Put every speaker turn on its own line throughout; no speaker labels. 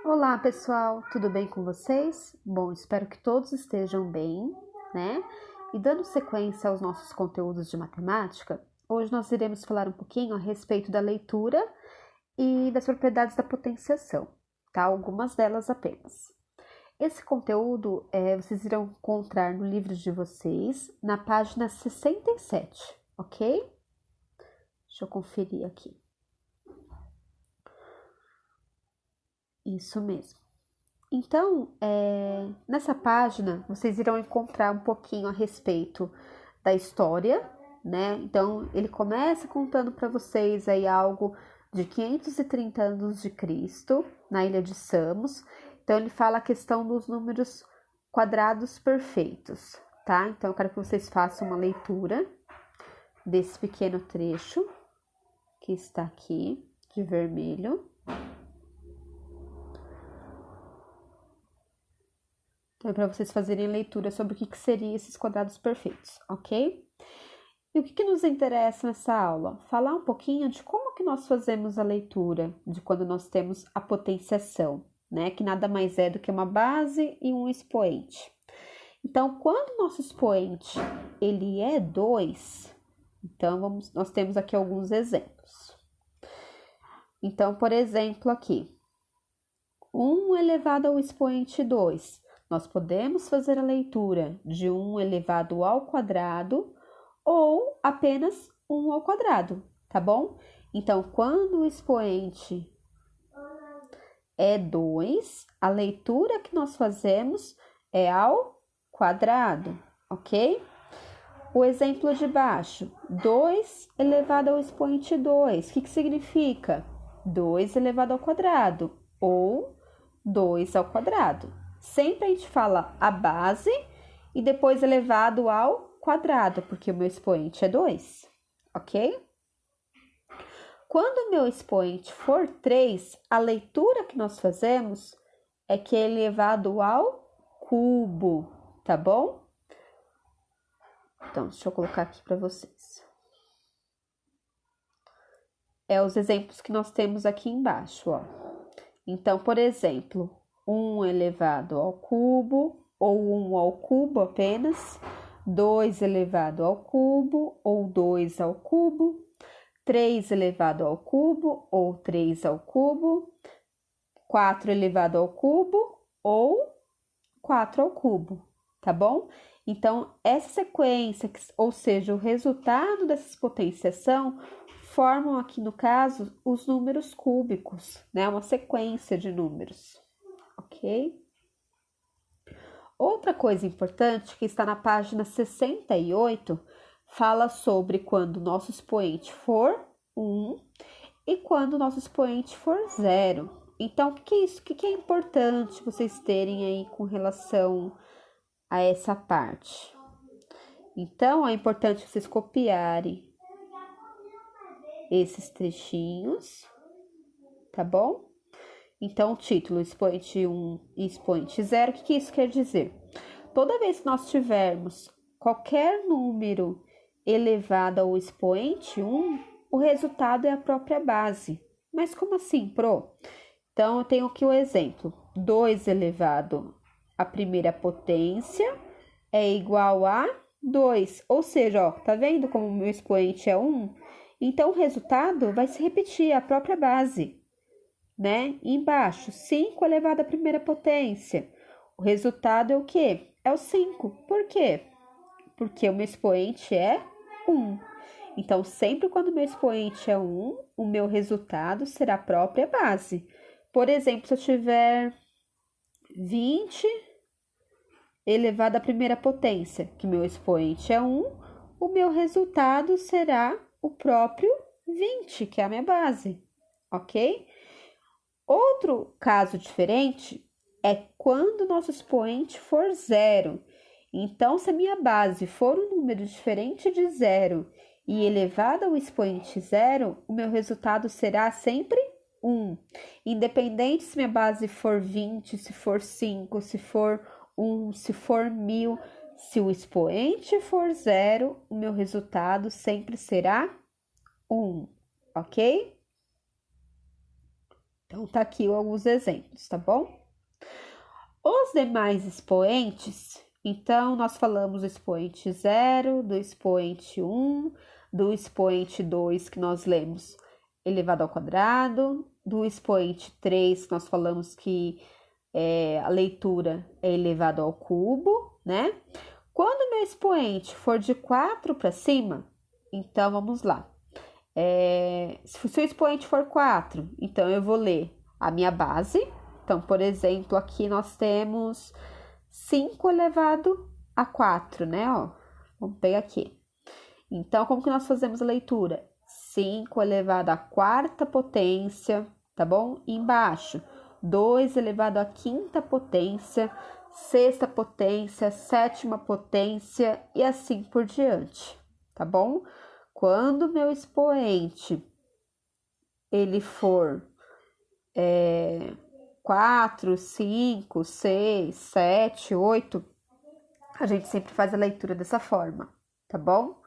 Olá, pessoal, tudo bem com vocês? Bom, espero que todos estejam bem, né? E dando sequência aos nossos conteúdos de matemática, hoje nós iremos falar um pouquinho a respeito da leitura e das propriedades da potenciação, tá? Algumas delas apenas. Esse conteúdo vocês irão encontrar no livro de vocês, na página 67, ok? Deixa eu conferir aqui. Isso mesmo. Então, nessa página, vocês irão encontrar um pouquinho a respeito da história, né? Então, ele começa contando para vocês aí algo de 530 anos de Cristo, na ilha de Samos. Então, ele fala a questão dos números quadrados perfeitos, tá? Então, eu quero que vocês façam uma leitura desse pequeno trecho que está aqui, de vermelho. Então, é para vocês fazerem leitura sobre o que seriam esses quadrados perfeitos, ok? E o que nos interessa nessa aula? Falar um pouquinho de como que nós fazemos a leitura de quando nós temos a potenciação, né? Que nada mais é do que uma base e um expoente. Então, quando o nosso expoente ele é 2, então nós temos aqui alguns exemplos. Então, por exemplo, aqui, 1 elevado ao expoente 2. Nós podemos fazer a leitura de 1 elevado ao quadrado ou apenas 1 ao quadrado, tá bom? Então, quando o expoente é 2, a leitura que nós fazemos é ao quadrado, ok? O exemplo de baixo, 2 elevado ao expoente 2, o que significa? 2 elevado ao quadrado ou 2 ao quadrado. Sempre a gente fala a base e depois elevado ao quadrado, porque o meu expoente é 2, ok? Quando o meu expoente for 3, a leitura que nós fazemos é que é elevado ao cubo, tá bom? Então, deixa eu colocar aqui para vocês. Os exemplos que nós temos aqui embaixo, ó. Então, por exemplo, 1 elevado ao cubo, ou 1 ao cubo apenas, 2 elevado ao cubo, ou 2 ao cubo, 3 elevado ao cubo, ou 3 ao cubo, 4 elevado ao cubo, ou 4 ao cubo, tá bom? Então, essa sequência, ou seja, o resultado dessa potenciação, formam aqui, no caso, os números cúbicos, né? Uma sequência de números, ok? Outra coisa importante que está na página 68 fala sobre quando o nosso expoente for 1 e quando o nosso expoente for 0. Então, o que é isso? O que é importante vocês terem aí com relação a essa parte? Então, é importante vocês copiarem esses trechinhos, tá bom? Então, o título, expoente 1 e expoente 0, o que isso quer dizer? Toda vez que nós tivermos qualquer número elevado ao expoente 1, o resultado é a própria base. Mas como assim, Pro? Então, eu tenho aqui o exemplo. 2 elevado à primeira potência é igual a 2. Ou seja, ó, tá vendo como o meu expoente é 1? Então, o resultado vai se repetir, a própria base, né? E embaixo, 5 elevado à primeira potência. O resultado é o quê? É o 5. Por quê? Porque o meu expoente é 1. Então, sempre quando o meu expoente é 1, o meu resultado será a própria base. Por exemplo, se eu tiver 20 elevado à primeira potência, que meu expoente é 1, o meu resultado será o próprio 20, que é a minha base, ok? Outro caso diferente é quando o nosso expoente for 0. Então, se a minha base for um número diferente de 0 e elevado ao expoente 0, o meu resultado será sempre 1. Independente se minha base for 20, se for 5, se for 1, se for 1000, se o expoente for 0, o meu resultado sempre será 1, ok? Então, Então, tá aqui alguns exemplos, tá bom? Os demais expoentes, então, nós falamos do expoente 0, do expoente 1, do expoente 2, que nós lemos elevado ao quadrado, do expoente 3, que nós falamos que a leitura é elevado ao cubo, né? Quando meu expoente for de 4 para cima, então vamos lá. Se o seu expoente for 4, então eu vou ler a minha base. Então, por exemplo, aqui nós temos 5 elevado a 4, né? Ó, vamos pegar aqui. Então, como que nós fazemos a leitura? 5 elevado à quarta potência, tá bom? E embaixo, 2 elevado à quinta potência, sexta potência, sétima potência e assim por diante, tá bom? Quando meu expoente ele for 4, 5, 6, 7, 8, a gente sempre faz a leitura dessa forma, tá bom?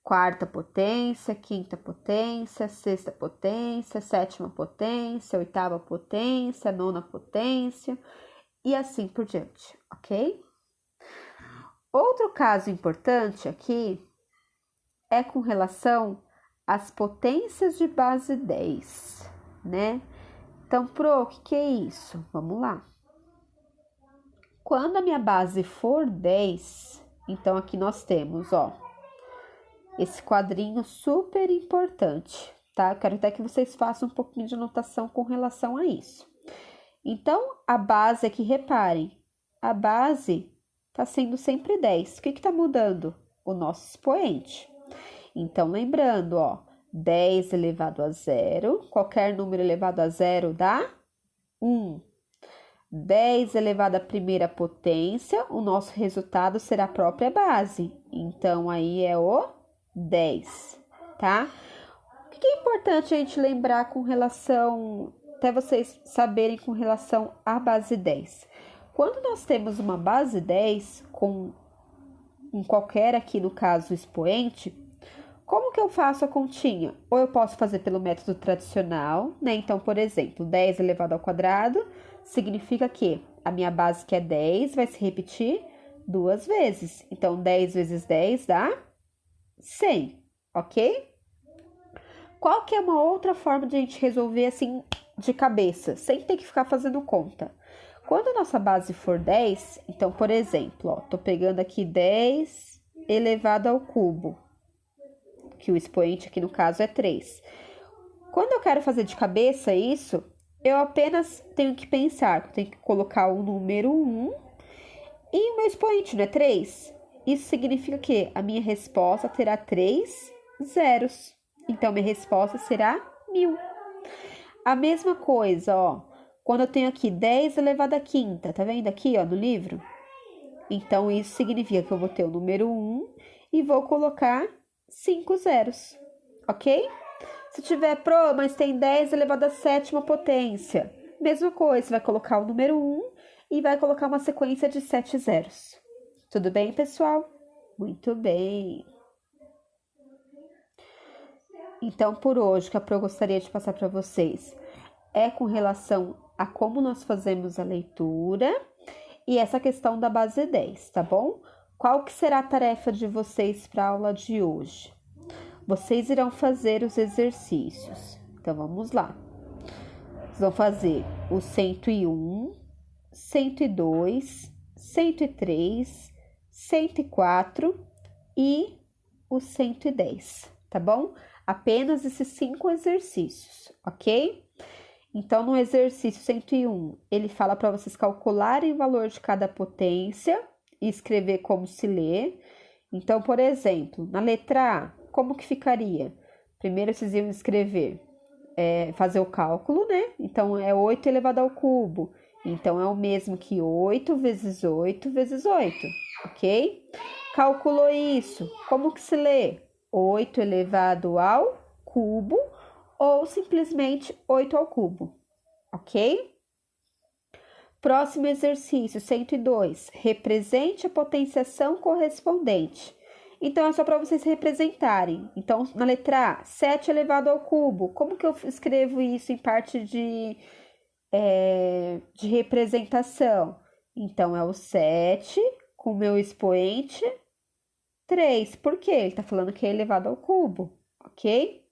Quarta potência, quinta potência, sexta potência, sétima potência, oitava potência, nona potência e assim por diante, ok? Outro caso importante aqui é com relação às potências de base 10, né? Então, o que é isso? Vamos lá. Quando a minha base for 10, então aqui nós temos, ó, esse quadrinho super importante, tá? Eu quero até que vocês façam um pouquinho de anotação com relação a isso. Então, a base aqui, reparem, a base tá sendo sempre 10. O que tá mudando? O nosso expoente. Então, lembrando, ó, 10 elevado a 0, qualquer número elevado a 0 dá 1. 10 elevado à primeira potência, o nosso resultado será a própria base. Então, aí é o 10, tá? O que é importante a gente lembrar com relação, até vocês saberem com relação à base 10? Quando nós temos uma base 10 com qualquer aqui, no caso, expoente, como que eu faço a continha? Ou eu posso fazer pelo método tradicional, né? Então, por exemplo, 10 elevado ao quadrado significa que a minha base, que é 10, vai se repetir 2 vezes. Então, 10 vezes 10 dá 100, ok? Qual que é uma outra forma de a gente resolver assim de cabeça, sem ter que ficar fazendo conta? Quando a nossa base for 10, então, por exemplo, ó, tô pegando aqui 10 elevado ao cubo, que o expoente aqui no caso é 3. Quando eu quero fazer de cabeça isso, eu apenas tenho que pensar que eu tenho que colocar o número 1 e o meu expoente não é 3. Isso significa que a minha resposta terá 3 zeros. Então, minha resposta será 1000. A mesma coisa, ó, quando eu tenho aqui 10 elevado à quinta, tá vendo aqui, ó, no livro? Então, isso significa que eu vou ter o número 1 e vou colocar 5 zeros, ok? Se tiver mas tem 10 elevado à sétima potência, mesma coisa, você vai colocar o número 1 e vai colocar uma sequência de 7 zeros. Tudo bem, pessoal? Muito bem. Então, por hoje, o que a Pro gostaria de passar para vocês é com relação a como nós fazemos a leitura e essa questão da base 10, tá bom? Qual que será a tarefa de vocês para a aula de hoje? Vocês irão fazer os exercícios. Então, vamos lá. Vocês vão fazer o 101, 102, 103, 104 e o 110, tá bom? Apenas esses 5 exercícios, ok? Então, no exercício 101, ele fala para vocês calcularem o valor de cada potência e escrever como se lê. Então, por exemplo, na letra A, como que ficaria? Primeiro, vocês iam escrever, fazer o cálculo, né? Então, é 8 elevado ao cubo. Então, é o mesmo que 8 vezes 8 vezes 8, ok? Calculou isso. Como que se lê? 8 elevado ao cubo ou simplesmente 8 ao cubo, ok? Próximo exercício, 102. Represente a potenciação correspondente. Então, é só para vocês representarem. Então, na letra A, 7 elevado ao cubo. Como que eu escrevo isso em parte de de representação. Então, é o 7 com o meu expoente 3. Por quê? Ele está falando que é elevado ao cubo, ok?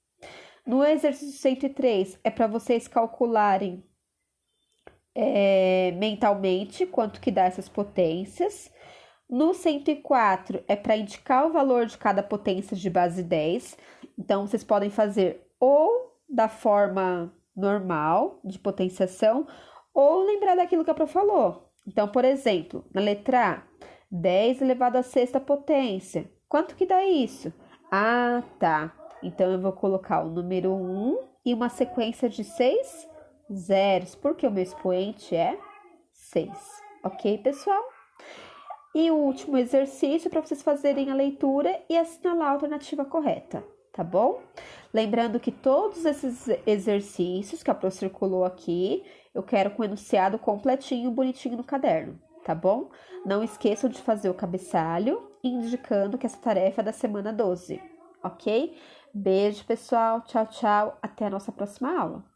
No exercício 103, é para vocês calcularem mentalmente quanto que dá essas potências. No 104, é para indicar o valor de cada potência de base 10. Então, vocês podem fazer ou da forma normal de potenciação, ou lembrar daquilo que a prof falou. Então, por exemplo, na letra A, 10 elevado à sexta potência. Quanto que dá isso? Ah, tá. Então, eu vou colocar o número 1 e uma sequência de 6 zeros, porque o meu expoente é 6. Ok, pessoal? E o último exercício para vocês fazerem a leitura e assinalar a alternativa correta, tá bom? Lembrando que todos esses exercícios que a prof circulou aqui, eu quero com o enunciado completinho, bonitinho no caderno, tá bom? Não esqueçam de fazer o cabeçalho, indicando que essa tarefa é da semana 12, ok? Beijo, pessoal. Tchau, tchau. Até a nossa próxima aula.